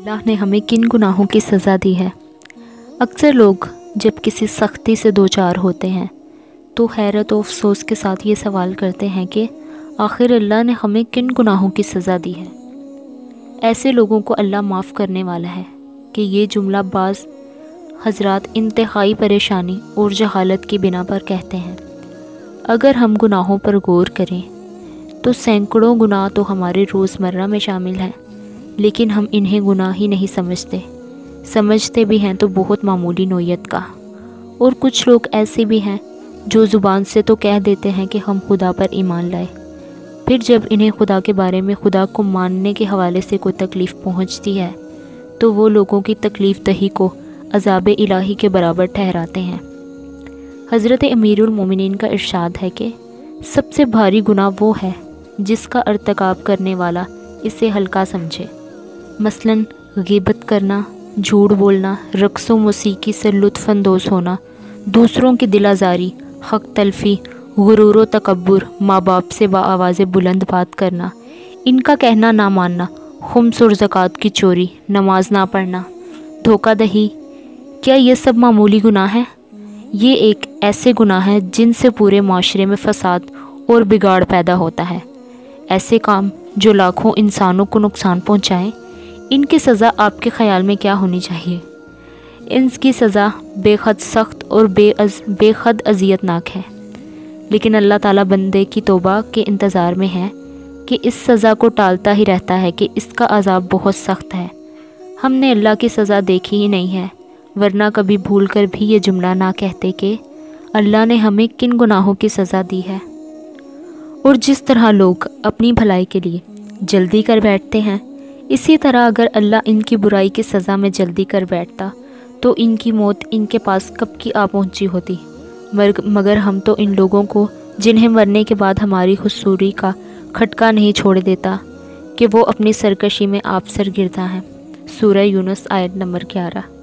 اللہ نے ہمیں کن گناہوں کی سزا دی ہے۔ اکثر لوگ جب کسی سختی سے دوچار ہوتے ہیں تو حیرت و افسوس کے ساتھ یہ سوال کرتے ہیں کہ آخر اللہ نے ہمیں کن گناہوں کی سزا دی ہے۔ ایسے لوگوں کو اللہ معاف کرنے والا ہے کہ یہ جملہ بعض حضرات انتہائی پریشانی اور جہالت کی بنا پر کہتے ہیں۔ اگر ہم گناہوں پر غور کریں تو سینکڑوں گناہ تو ہمارے روزمرہ میں شامل ہیں، لیکن ہم انہیں گناہ ہی نہیں سمجھتے بھی ہیں تو بہت معمولی نوعیت کا۔ اور کچھ لوگ ایسے بھی ہیں جو زبان سے تو کہہ دیتے ہیں کہ ہم خدا پر ایمان لائے، پھر جب انہیں خدا کے بارے میں خدا کو ماننے کے حوالے سے کوئی تکلیف پہنچتی ہے تو وہ لوگوں کی تکلیف دہی کو عذاب الہی کے برابر ٹھہراتے ہیں۔ حضرت امیر المومنین کا ارشاد ہے کہ سب سے بھاری گناہ وہ ہے جس کا ارتکاب کرنے والا اسے ہلکا سمجھے، مثلاً غیبت کرنا، جھوٹ بولنا، رقص و موسیقی سے لطف اندوز ہونا، دوسروں کی دل آزاری، حق تلفی، غرور و تکبر، ماں باپ سے بآواز بلند بات کرنا، ان کا کہنا نہ ماننا، خمس اور زکوٰۃ کی چوری، نماز نہ پڑھنا، دھوکہ دہی، کیا یہ سب معمولی گناہ ہیں؟ یہ ایک ایسے گناہ ہیں جن سے پورے معاشرے میں فساد اور بگاڑ پیدا ہوتا ہے۔ ایسے کام جو لاکھوں انسانوں کو نقصان پہنچائیں، ان کی سزا آپ کے خیال میں کیا ہونی چاہیے؟ ان کی سزا بے حد سخت اور بے حد اذیت ناک ہے، لیکن اللہ تعالیٰ بندے کی توبہ کے انتظار میں ہے کہ اس سزا کو ٹالتا ہی رہتا ہے کہ اس کا عذاب بہت سخت ہے۔ ہم نے اللہ کی سزا دیکھی ہی نہیں ہے، ورنہ کبھی بھول کر بھی یہ جملہ نہ کہتے کہ اللہ نے ہمیں کن گناہوں کی سزا دی ہے۔ اور جس طرح لوگ اپنی بھلائی کے لیے جلدی کر بیٹھتے ہیں، اسی طرح اگر اللہ ان کی برائی کی سزا میں جلدی کر بیٹھتا تو ان کی موت ان کے پاس کب کی آ پہنچی ہوتی، مگر ہم تو ان لوگوں کو جنہیں مرنے کے بعد ہماری حضوری کا کھٹکا نہیں چھوڑ دیتا کہ وہ اپنی سرکشی میں آپ سر گرتا ہے۔ سورہ یونس آیت نمبر 11۔